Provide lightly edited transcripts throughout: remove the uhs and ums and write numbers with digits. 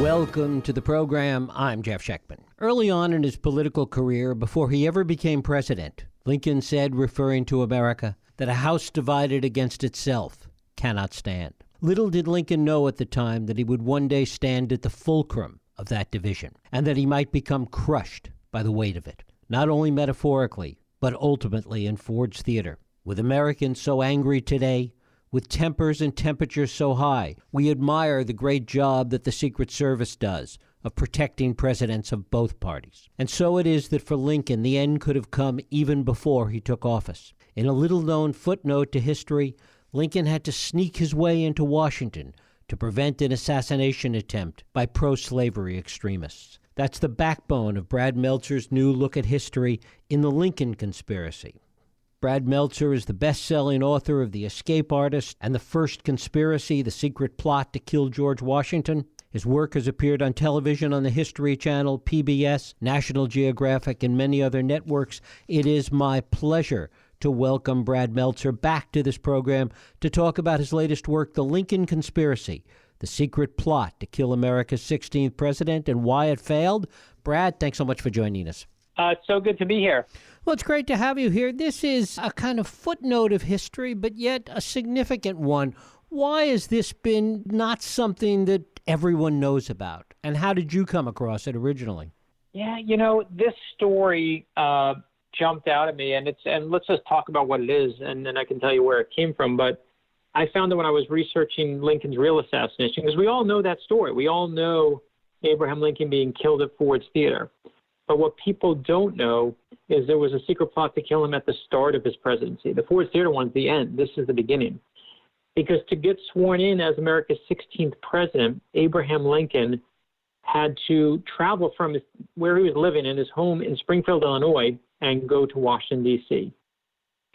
Welcome to the program. I'm Jeff Schechtman. Early on in his political career, before he ever became president, Lincoln said, referring to America, that a house divided against itself cannot stand. Little did Lincoln know at the time that he would one day stand at the fulcrum of that division, and that he might become crushed by the weight of it, not only metaphorically, but ultimately in Ford's Theater. With Americans so angry today, with tempers and temperatures so high, we admire the great job that the Secret Service does of protecting presidents of both parties. And so it is that for Lincoln, the end could have come even before he took office. In a little-known footnote to history, Lincoln had to sneak his way into Washington to prevent an assassination attempt by pro-slavery extremists. That's the backbone of Brad Meltzer's new look at history in The Lincoln Conspiracy. Brad Meltzer is the best-selling author of The Escape Artist and The First Conspiracy, The Secret Plot to Kill George Washington. His work has appeared on television on the History Channel, PBS, National Geographic, and many other networks. It is my pleasure to welcome Brad Meltzer back to this program to talk about his latest work, The Lincoln Conspiracy, The Secret Plot to Kill America's 16th President and Why It Failed. Brad, thanks so much for joining us. It's so good to be here. Well, it's great to have you here. This is a kind of footnote of history, but yet a significant one. Why has this been not something that everyone knows about? And how did you come across it originally? Yeah, this story jumped out at me, and let's just talk about what it is, and then I can tell you where it came from. But I found that when I was researching Lincoln's real assassination, because we all know that story. We all know Abraham Lincoln being killed at Ford's Theater. But what people don't know is there was a secret plot to kill him at the start of his presidency. The Ford's Theater one's the end. This is the beginning. Because to get sworn in as America's 16th president, Abraham Lincoln had to travel from where he was living in his home in Springfield, Illinois, and go to Washington, D.C.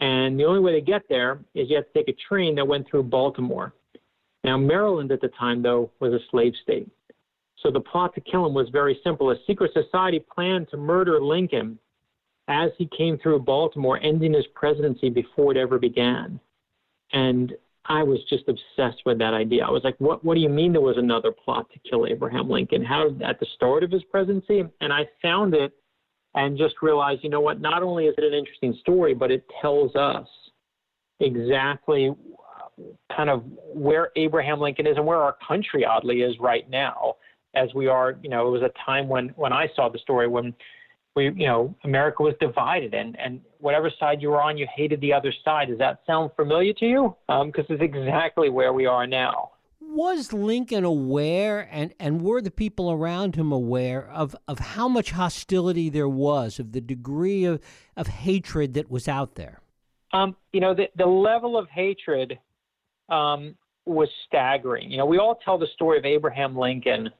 And the only way to get there is you have to take a train that went through Baltimore. Now, Maryland at the time, though, was a slave state. So the plot to kill him was very simple. A secret society planned to murder Lincoln as he came through Baltimore, ending his presidency before it ever began. And I was just obsessed with that idea. I was like, what do you mean there was another plot to kill Abraham Lincoln? How, at the start of his presidency? And I found it and just realized, you know what, not only is it an interesting story, but it tells us exactly kind of where Abraham Lincoln is and where our country, oddly, is right now. As we are, it was a time when I saw the story when America was divided and whatever side you were on, you hated the other side. Does that sound familiar to you? Because it's exactly where we are now. Was Lincoln aware and were the people around him aware of how much hostility there was, of the degree of hatred that was out there? The level of hatred was staggering. We all tell the story of Abraham Lincoln,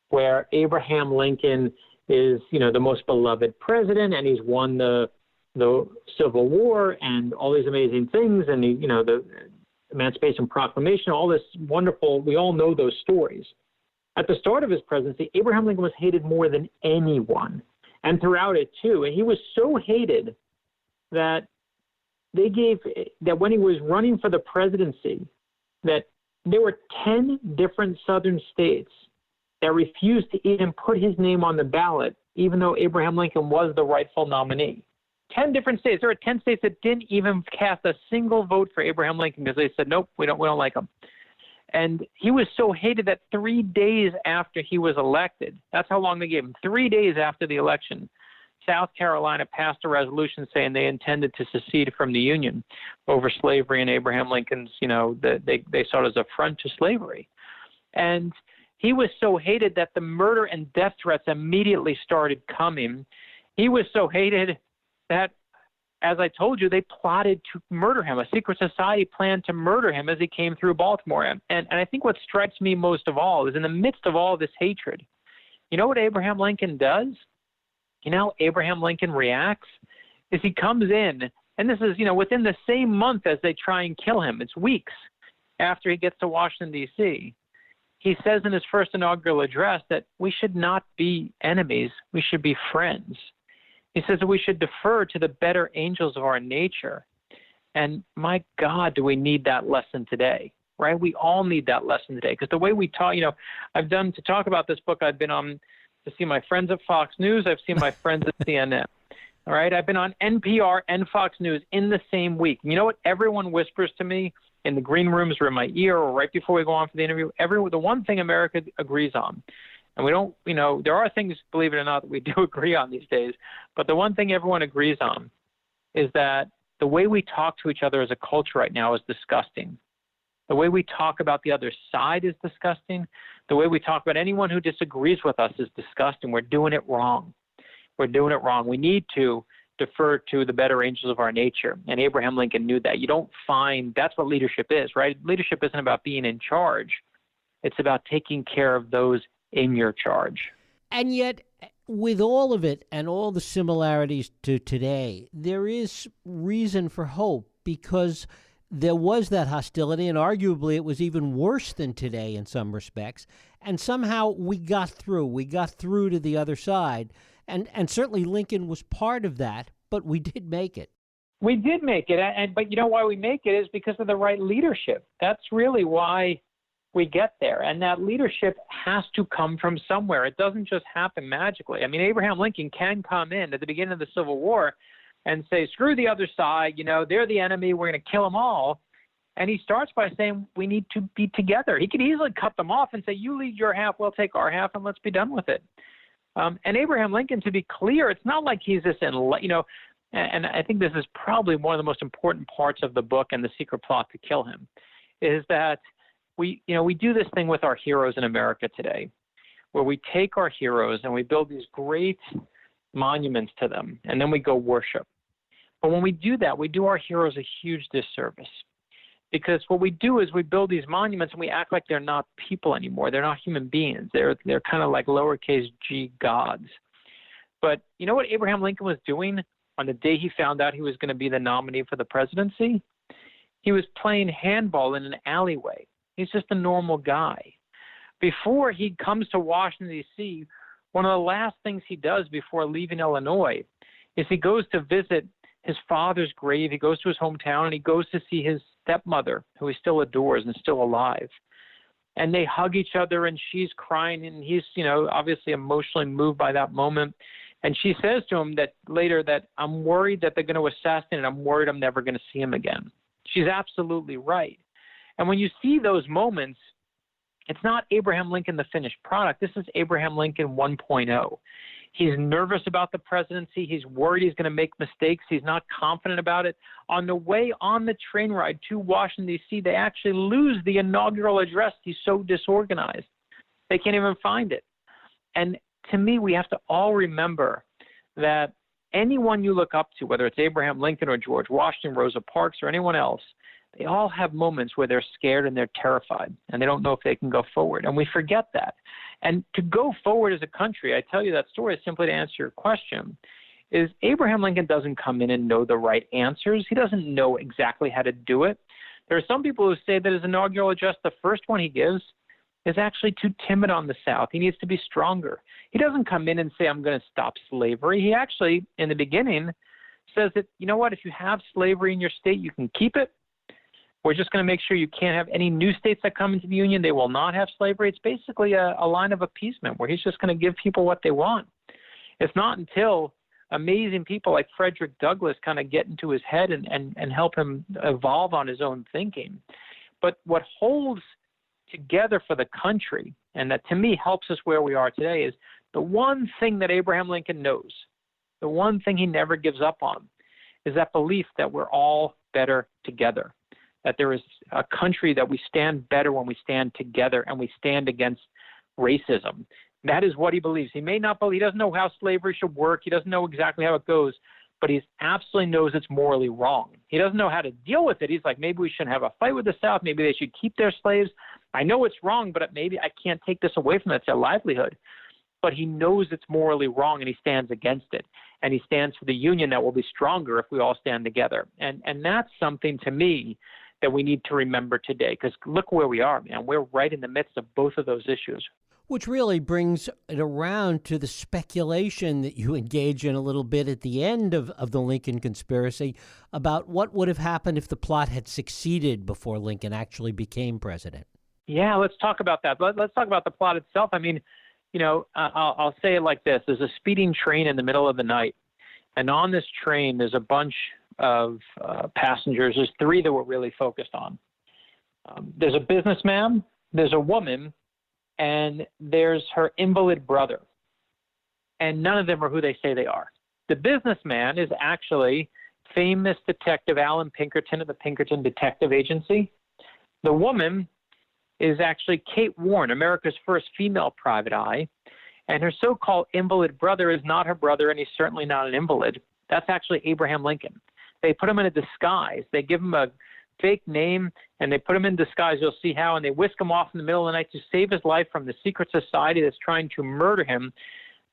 where Abraham Lincoln is, the most beloved president, and he's won the Civil War and all these amazing things, and the Emancipation Proclamation, all this wonderful. We all know those stories. At the start of his presidency, Abraham Lincoln was hated more than anyone, and throughout it too. And he was so hated that that when he was running for the presidency, that there were 10 different southern states that refused to even put his name on the ballot, even though Abraham Lincoln was the rightful nominee. 10 different states. There were 10 states that didn't even cast a single vote for Abraham Lincoln because they said, nope, we don't like him. And he was so hated that 3 days after he was elected, that's how long they gave him, 3 days after the election, South Carolina passed a resolution saying they intended to secede from the Union over slavery, and Abraham Lincoln's, they saw it as an affront to slavery. And he was so hated that the murder and death threats immediately started coming. He was so hated that, as I told you, they plotted to murder him. A secret society planned to murder him as he came through Baltimore. And I think what strikes me most of all is in the midst of all this hatred, you know what Abraham Lincoln does? Abraham Lincoln reacts is he comes in, and this is, within the same month as they try and kill him. It's weeks after he gets to Washington, D.C., he says in his first inaugural address that we should not be enemies, we should be friends. He says that we should defer to the better angels of our nature. And my God, do we need that lesson today? right? We all need that lesson today, because the way we talk, to talk about this book, I've been on to see my friends at Fox News. I've seen my friends at CNN. All right. I've been on NPR and Fox News in the same week. You know what everyone whispers to me in the green rooms or in my ear or right before we go on for the interview? The one thing America agrees on, and we don't, there are things, believe it or not, that we do agree on these days, but the one thing everyone agrees on is that the way we talk to each other as a culture right now is disgusting. The way we talk about the other side is disgusting. The way we talk about anyone who disagrees with us is disgusting. We're doing it wrong. We're doing it wrong. We need to defer to the better angels of our nature. And Abraham Lincoln knew that. You don't find, that's what leadership is, right? Leadership isn't about being in charge. It's about taking care of those in your charge. And yet, with all of it and all the similarities to today, there is reason for hope, because there was that hostility, and arguably it was even worse than today in some respects. And somehow we got through. We got through to the other side. And certainly Lincoln was part of that, but we did make it. We did make it. But you know why we make it is because of the right leadership. That's really why we get there. And that leadership has to come from somewhere. It doesn't just happen magically. I mean, Abraham Lincoln can come in at the beginning of the Civil War and say, screw the other side, they're the enemy, we're going to kill them all. And he starts by saying we need to be together. He could easily cut them off and say, you lead your half, we'll take our half, and let's be done with it. And Abraham Lincoln, to be clear, it's not like he's this, and I think this is probably one of the most important parts of the book and the secret plot to kill him, is that we do this thing with our heroes in America today, where we take our heroes and we build these great monuments to them, and then we go worship. But when we do that, we do our heroes a huge disservice, because what we do is we build these monuments and we act like they're not people anymore. They're not human beings. They're kind of like lowercase g gods. But you know what Abraham Lincoln was doing on the day he found out he was going to be the nominee for the presidency? He was playing handball in an alleyway. He's just a normal guy. Before he comes to Washington, D.C., one of the last things he does before leaving Illinois is he goes to visit his father's grave. He goes to his hometown, and he goes to see his stepmother, who he still adores and still alive. And they hug each other, and she's crying, and he's, obviously emotionally moved by that moment. And she says to him that later that I'm worried that they're going to assassinate him. I'm worried I'm never going to see him again. She's absolutely right. And when you see those moments, it's not Abraham Lincoln, the finished product. This is Abraham Lincoln 1.0. He's nervous about the presidency. He's worried he's going to make mistakes. He's not confident about it. On the way on the train ride to Washington, D.C., they actually lose the inaugural address. He's so disorganized. They can't even find it. And to me, we have to all remember that anyone you look up to, whether it's Abraham Lincoln or George Washington, Rosa Parks, or anyone else, they all have moments where they're scared and they're terrified, and they don't know if they can go forward. And we forget that. And to go forward as a country, I tell you that story simply to answer your question, is Abraham Lincoln doesn't come in and know the right answers. He doesn't know exactly how to do it. There are some people who say that his inaugural address, the first one he gives, is actually too timid on the South. He needs to be stronger. He doesn't come in and say, I'm going to stop slavery. He actually, in the beginning, says that, you know what, if you have slavery in your state, you can keep it. We're just going to make sure you can't have any new states that come into the Union. They will not have slavery. It's basically a line of appeasement where he's just going to give people what they want. It's not until amazing people like Frederick Douglass kind of get into his head and help him evolve on his own thinking. But what holds together for the country, and that to me helps us where we are today, is the one thing that Abraham Lincoln knows, the one thing he never gives up on, is that belief that we're all better together. That there is a country that we stand better when we stand together and we stand against racism. That is what he believes. He may not believe, he doesn't know how slavery should work. He doesn't know exactly how it goes, but he absolutely knows it's morally wrong. He doesn't know how to deal with it. He's like, maybe we shouldn't have a fight with the South. Maybe they should keep their slaves. I know it's wrong, but maybe I can't take this away from them. It's their livelihood. But he knows it's morally wrong, and he stands against it. And he stands for the Union that will be stronger if we all stand together. And that's something, to me, that we need to remember today, because look where we are, man. We're right in the midst of both of those issues. Which really brings it around to the speculation that you engage in a little bit at the end of the Lincoln conspiracy about what would have happened if the plot had succeeded before Lincoln actually became president. Yeah, let's talk about that. Let's talk about the plot itself. I mean, I'll say it like this. There's a speeding train in the middle of the night. And on this train, there's a bunch of passengers. There's three that we're really focused on. There's a businessman, there's a woman, and there's her invalid brother. And none of them are who they say they are. The businessman is actually famous detective Alan Pinkerton of the Pinkerton Detective Agency. The woman is actually Kate Warren, America's first female private eye. And her so-called invalid brother is not her brother, and he's certainly not an invalid. That's actually Abraham Lincoln. They put him in a disguise. They give him a fake name, and they put him in disguise. You'll see how. And they whisk him off in the middle of the night to save his life from the secret society that's trying to murder him.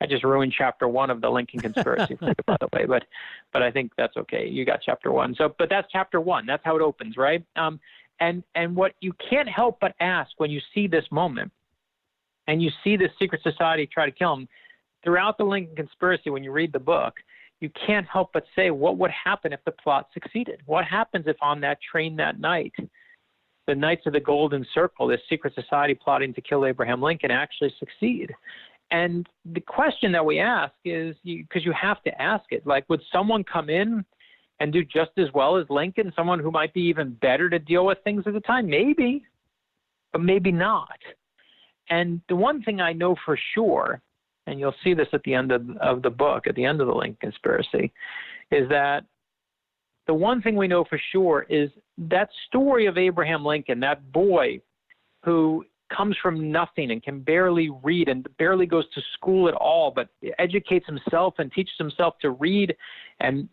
I just ruined chapter 1 of the Lincoln conspiracy, by the way, but I think that's okay. You got chapter 1. But that's chapter 1. That's how it opens, right? And what you can't help but ask when you see this moment, and you see the secret society try to kill him, throughout the Lincoln conspiracy, when you read the book, you can't help but say, what would happen if the plot succeeded? What happens if on that train that night, the Knights of the Golden Circle, this secret society plotting to kill Abraham Lincoln, actually succeed? And the question that we ask is, because you have to ask it, like, would someone come in and do just as well as Lincoln, someone who might be even better to deal with things at the time? Maybe, but maybe not. And the one thing I know for sure, and you'll see this at the end of the book, at the end of the Lincoln conspiracy, is that the one thing we know for sure is that story of Abraham Lincoln, that boy who comes from nothing and can barely read and barely goes to school at all, but educates himself and teaches himself to read and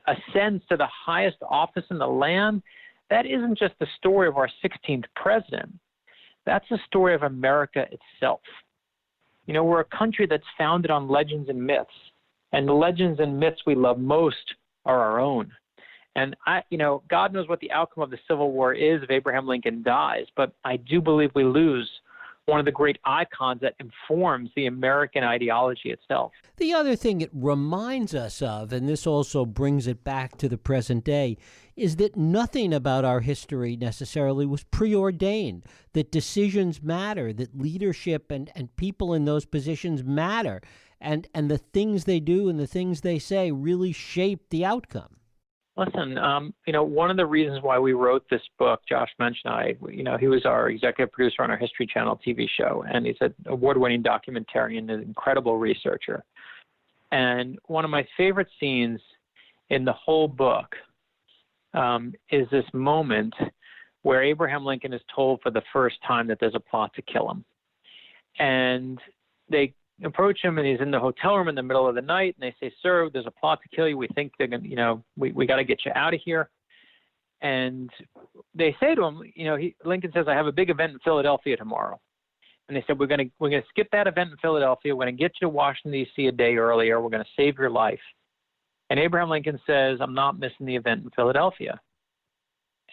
ascends to the highest office in the land, that isn't just the story of our 16th president. That's the story of America itself. You know, we're a country that's founded on legends and myths, and the legends and myths we love most are our own. And God knows what the outcome of the Civil War is if Abraham Lincoln dies, but I do believe we lose one of the great icons that informs the American ideology itself. The other thing it reminds us of, and this also brings it back to the present day, is that nothing about our history necessarily was preordained, that decisions matter, that leadership and people in those positions matter, and the things they do and the things they say really shape the outcome. Listen, one of the reasons why we wrote this book, Josh mentioned, he was our executive producer on our History Channel TV show, and he's an award-winning documentarian, an incredible researcher. And one of my favorite scenes in the whole book is this moment where Abraham Lincoln is told for the first time that there's a plot to kill him. And they approach him, and he's in the hotel room in the middle of the night, and they say, "Sir, there's a plot to kill you. We think they're going to, we got to get you out of here." And they say to him, Lincoln says, "I have a big event in Philadelphia tomorrow." And they said, we're going to skip that event in Philadelphia. We're going to get you to Washington, D.C. a day earlier. We're going to save your life. And Abraham Lincoln says, "I'm not missing the event in Philadelphia."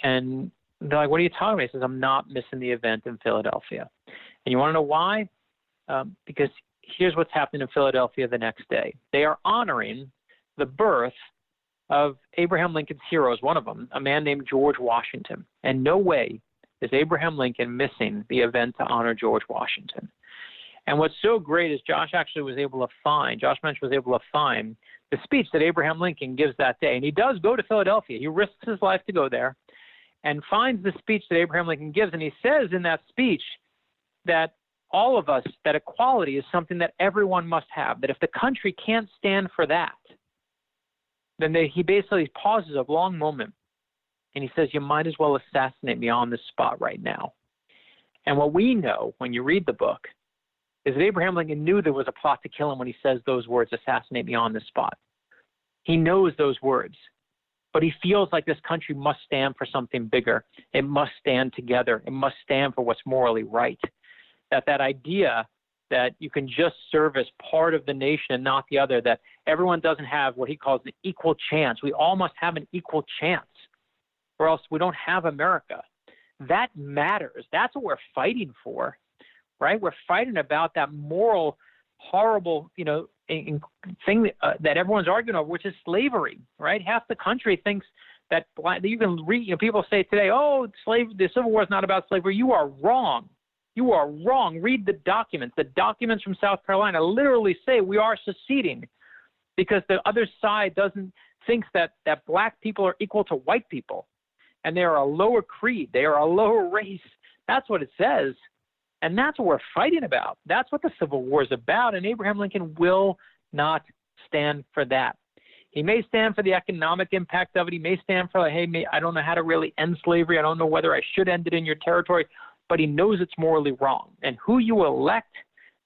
And they're like, "What are you talking about?" He says, "I'm not missing the event in Philadelphia." And you want to know why? Because here's what's happening in Philadelphia the next day. They are honoring the birth of Abraham Lincoln's heroes, one of them, a man named George Washington. And no way is Abraham Lincoln missing the event to honor George Washington. And what's so great is Josh Mensch was able to find the speech that Abraham Lincoln gives that day. And he does go to Philadelphia. He risks his life to go there and finds the speech that Abraham Lincoln gives. And he says in that speech that all of us, that equality is something that everyone must have, that if the country can't stand for that, then he basically pauses a long moment, and he says, "You might as well assassinate me on this spot right now." And what we know when you read the book is that Abraham Lincoln knew there was a plot to kill him when he says those words, "Assassinate me on this spot." He knows those words, but he feels like this country must stand for something bigger. It must stand together. It must stand for what's morally right. That idea that you can just serve as part of the nation and not the other, that everyone doesn't have what he calls an equal chance. We all must have an equal chance, or else we don't have America. That matters. That's what we're fighting for. right? We're fighting about that moral, horrible, thing that everyone's arguing over, which is slavery, right? Half the country thinks that you can read. People say today, "Oh, the Civil War is not about slavery." You are wrong. You are wrong. Read the documents. The documents from South Carolina literally say we are seceding because the other side thinks that black people are equal to white people, and they are a lower creed. They are a lower race. That's what it says. And that's what we're fighting about. That's what the Civil War is about. And Abraham Lincoln will not stand for that. He may stand for the economic impact of it. He may stand for, hey, I don't know how to really end slavery. I don't know whether I should end it in your territory. But he knows it's morally wrong. And who you elect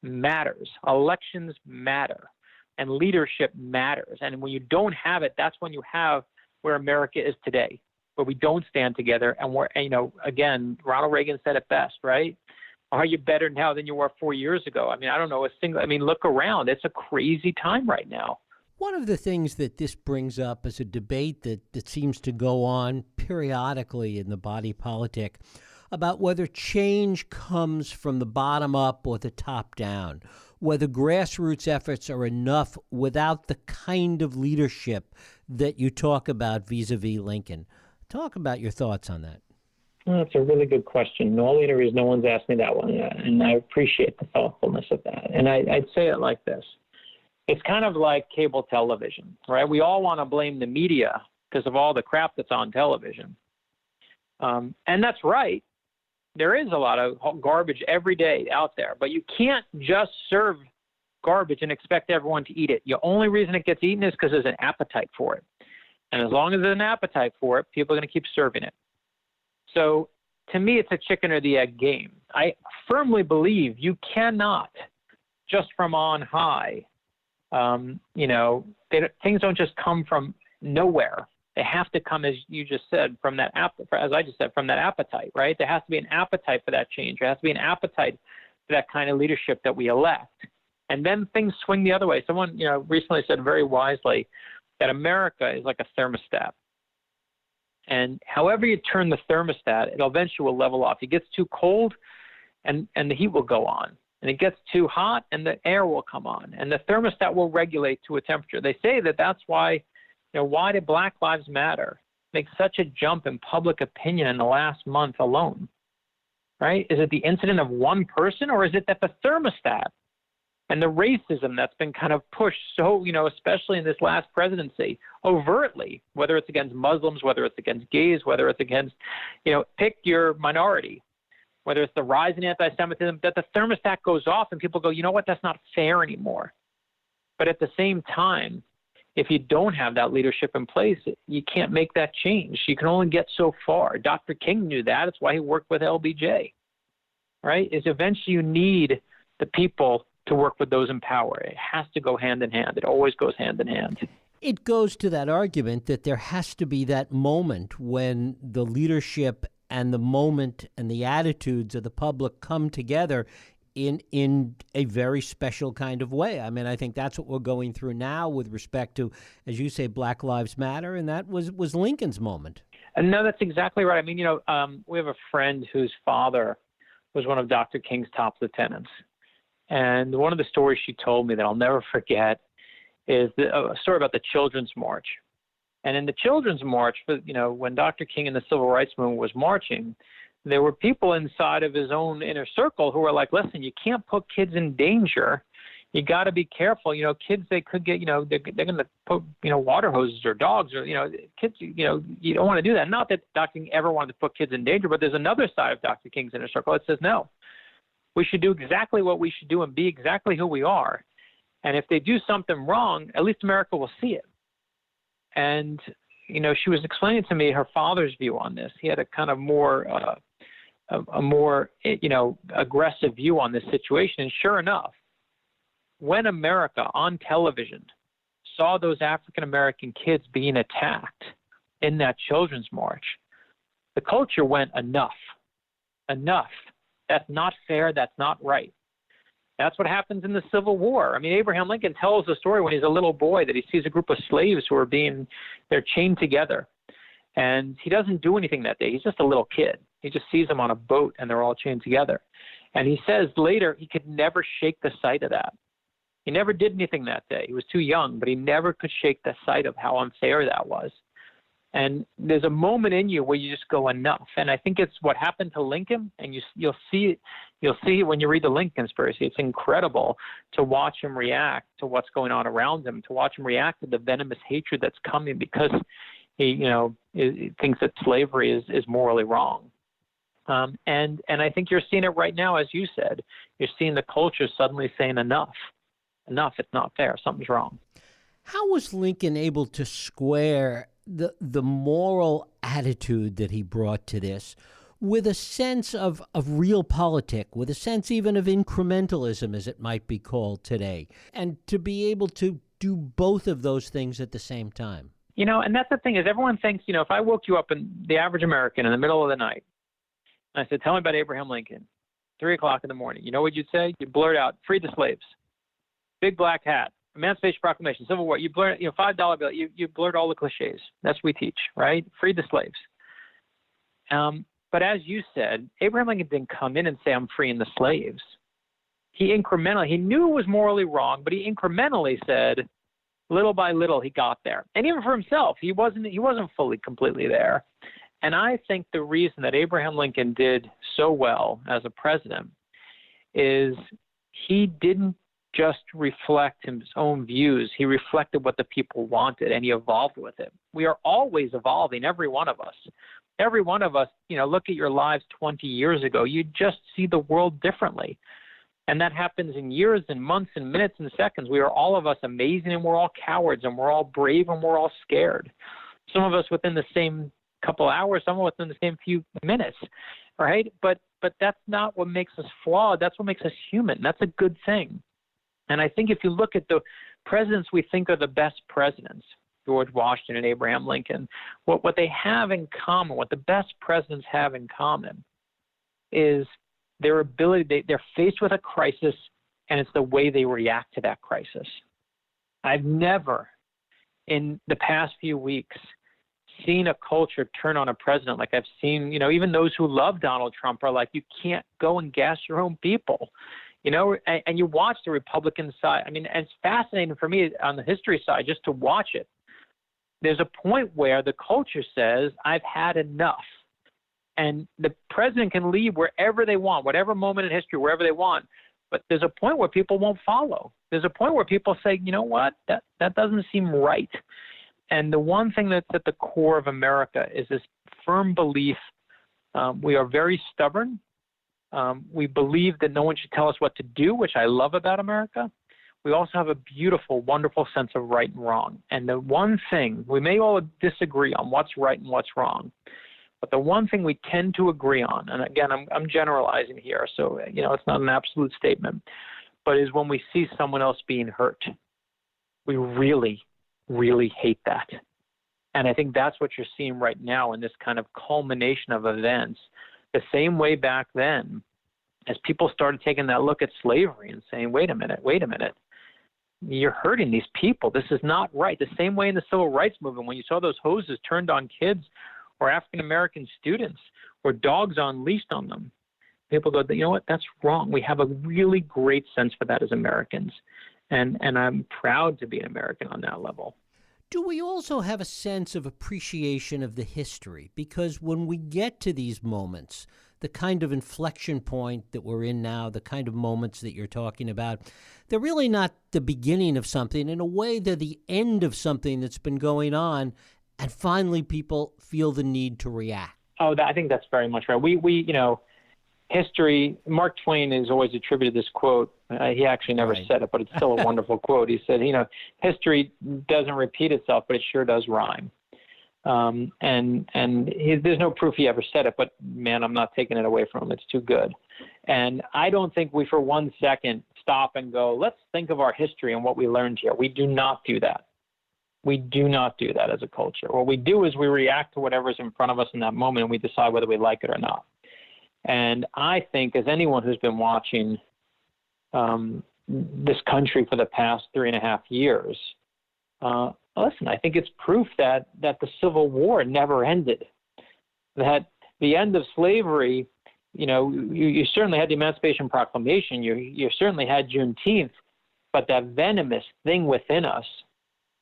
matters. Elections matter. And leadership matters. And when you don't have it, that's when you have where America is today, where we don't stand together. And we're, again, Ronald Reagan said it best, right? Are you better now than you were 4 years ago? I mean, I don't know look around. It's a crazy time right now. One of the things that this brings up is a debate that seems to go on periodically in the body politic about whether change comes from the bottom up or the top down, whether grassroots efforts are enough without the kind of leadership that you talk about vis-a-vis Lincoln. Talk about your thoughts on that. Well, that's a really good question. In all the interviews, no one's asked me that one yet, and I appreciate the thoughtfulness of that. And I'd say it like this. It's kind of like cable television, right? We all want to blame the media because of all the crap that's on television. And that's right. There is a lot of garbage every day out there, but you can't just serve garbage and expect everyone to eat it. The only reason it gets eaten is because there's an appetite for it. And as long as there's an appetite for it, people are going to keep serving it. So to me, it's a chicken or the egg game. I firmly believe you cannot just from on high, things don't just come from nowhere. They have to come, as you just said, from that as I just said, from that appetite, right? There has to be an appetite for that change. There has to be an appetite for that kind of leadership that we elect. And then things swing the other way. Someone, recently said very wisely that America is like a thermostat. And however you turn the thermostat, it eventually will level off. It gets too cold and the heat will go on. And it gets too hot and the air will come on. And the thermostat will regulate to a temperature. They say that's why, why did Black Lives Matter make such a jump in public opinion in the last month alone? Right? Is it the incident of one person, or is it that the thermostat and the racism that's been kind of pushed so, especially in this last presidency, overtly, whether it's against Muslims, whether it's against gays, whether it's against, pick your minority, whether it's the rise in anti-Semitism, that the thermostat goes off and people go, you know what, that's not fair anymore. But at the same time, if you don't have that leadership in place, you can't make that change. You can only get so far. Dr. King knew that. That's why he worked with LBJ, right? Is eventually you need the people to work with those in power. It has to go hand in hand. It always goes hand in hand. It goes to that argument that there has to be that moment when the leadership and the moment and the attitudes of the public come together in a very special kind of way. I mean, I think that's what we're going through now with respect to, as you say, Black Lives Matter, and that was Lincoln's moment. And no, that's exactly right. I mean, we have a friend whose father was one of Dr. King's top lieutenants. And one of the stories she told me that I'll never forget is a story about the Children's March. And in the Children's March, when Dr. King and the Civil Rights Movement was marching, there were people inside of his own inner circle who were like, listen, you can't put kids in danger. You got to be careful. Kids, they could get, they're going to put, water hoses or dogs or, kids, you don't want to do that. Not that Dr. King ever wanted to put kids in danger, but there's another side of Dr. King's inner circle that says, no, we should do exactly what we should do and be exactly who we are. And if they do something wrong, at least America will see it. And, she was explaining to me her father's view on this. He had a kind of more, aggressive view on this situation. And sure enough, when America on television saw those African-American kids being attacked in that Children's March, the culture went, enough. That's not fair. That's not right. That's what happens in the Civil War. I mean, Abraham Lincoln tells the story when he's a little boy that he sees a group of slaves who are they're chained together. And he doesn't do anything that day. He's just a little kid. He just sees them on a boat and they're all chained together. And he says later he could never shake the sight of that. He never did anything that day. He was too young, but he never could shake the sight of how unfair that was. And there's a moment in you where you just go, enough. And I think it's what happened to Lincoln, and you'll see it when you read the Lincoln conspiracy. It's incredible to watch him react to what's going on around him, to watch him react to the venomous hatred that's coming because he thinks that slavery is morally wrong. And I think you're seeing it right now, as you said. You're seeing the culture suddenly saying enough, it's not fair, something's wrong. How was Lincoln able to square the moral attitude that he brought to this with a sense of realpolitik, with a sense even of incrementalism, as it might be called today, and to be able to do both of those things at the same time? And that's the thing is everyone thinks, if I woke you up, in the average American, in the middle of the night, and I said, tell me about Abraham Lincoln, 3 o'clock in the morning, you know what you'd say? You'd blurt out, free the slaves, big black hat, Emancipation Proclamation, Civil War. You blurt, $5 bill. You blurt all the cliches. That's what we teach, right? Free the slaves. But as you said, Abraham Lincoln didn't come in and say, I'm freeing the slaves. He knew it was morally wrong, but he incrementally said, little by little, he got there. And even for himself, he wasn't fully, completely there. And I think the reason that Abraham Lincoln did so well as a president is he didn't just reflect his own views. He reflected what the people wanted, and he evolved with it. We are always evolving, every one of us. Every one of us, look at your lives 20 years ago. You just see the world differently. And that happens in years and months and minutes and seconds. We are all of us amazing, and we're all cowards, and we're all brave, and we're all scared. Some of us within the same couple hours, some within the same few minutes, right? But that's not what makes us flawed. That's what makes us human. That's a good thing. And I think if you look at the presidents we think are the best presidents, George Washington and Abraham Lincoln, what they have in common, what the best presidents have in common is their ability, they're faced with a crisis, and it's the way they react to that crisis. I've never, in the past few weeks, seen a culture turn on a president like I've seen, even those who love Donald Trump are like, you can't go and gas your own people. And you watch the Republican side. I mean, and it's fascinating for me on the history side just to watch it. There's a point where the culture says, I've had enough. And the president can leave wherever they want, whatever moment in history, wherever they want. But there's a point where people won't follow. There's a point where people say, you know what, that doesn't seem right. And the one thing that's at the core of America is this firm belief. We are very stubborn. We believe that no one should tell us what to do, which I love about America. We also have a beautiful, wonderful sense of right and wrong. And the one thing, we may all disagree on what's right and what's wrong, but the one thing we tend to agree on, and again, I'm generalizing here, so it's not an absolute statement, but is when we see someone else being hurt, we really, really hate that. And I think that's what you're seeing right now in this kind of culmination of events. The same way back then, as people started taking that look at slavery and saying, wait a minute, you're hurting these people. This is not right. The same way in the civil rights movement, when you saw those hoses turned on kids or African-American students or dogs unleashed on them, people go, you know what, that's wrong. We have a really great sense for that as Americans. And I'm proud to be an American on that level. Do we also have a sense of appreciation of the history? Because when we get to these moments, the kind of inflection point that we're in now, the kind of moments that you're talking about, they're really not the beginning of something. In a way, they're the end of something that's been going on, and finally people feel the need to react. Oh, I think that's very much right. We history, Mark Twain has always attributed this quote. He actually never said it, but it's still a wonderful quote. He said, history doesn't repeat itself, but it sure does rhyme. There's no proof he ever said it, but man, I'm not taking it away from him. It's too good. And I don't think we for one second stop and go, let's think of our history and what we learned here. We do not do that. We do not do that as a culture. What we do is we react to whatever's in front of us in that moment, and we decide whether we like it or not. And I think, as anyone who's been watching this country for the past 3.5 years, listen, I think it's proof that the Civil War never ended, that the end of slavery you certainly had the Emancipation Proclamation. You certainly had Juneteenth, but that venomous thing within us,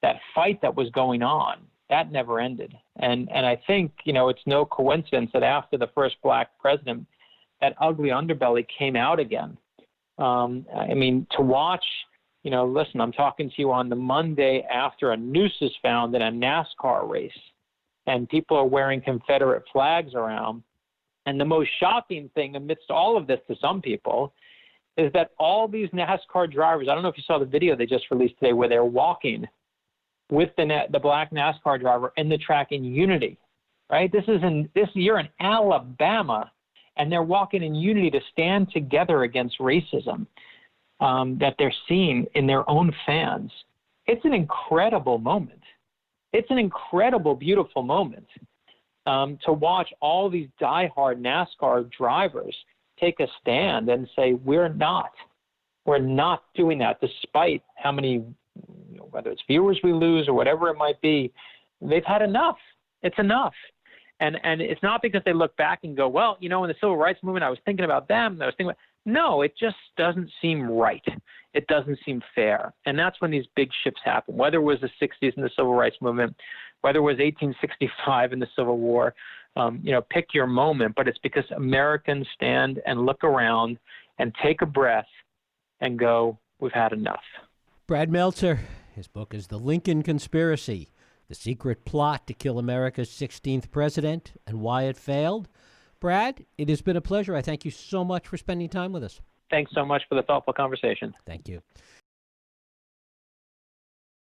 that fight that was going on, that never ended. And I think, it's no coincidence that after the first black president, that ugly underbelly came out again. To watch, listen, I'm talking to you on the Monday after a noose is found in a NASCAR race, and people are wearing Confederate flags around. And the most shocking thing amidst all of this to some people is that all these NASCAR drivers, I don't know if you saw the video they just released today where they're walking with the black NASCAR driver in the track in unity, right? This year in Alabama, and they're walking in unity to stand together against racism that they're seeing in their own fans. It's an incredible moment. It's an incredible, beautiful moment to watch all these diehard NASCAR drivers take a stand and say, we're not doing that, despite how many, whether it's viewers we lose or whatever it might be. They've had enough. It's enough. And it's not because they look back and go, well, in the civil rights movement, I was thinking about them. No, it just doesn't seem right. It doesn't seem fair. And that's when these big shifts happen, whether it was the 60s in the civil rights movement, whether it was 1865 in the Civil War, pick your moment. But it's because Americans stand and look around and take a breath and go, we've had enough. Brad Meltzer, his book is The Lincoln Conspiracy, the secret plot to kill America's 16th president and why it failed. Brad, it has been a pleasure. I thank you so much for spending time with us. Thanks so much for the thoughtful conversation. Thank you.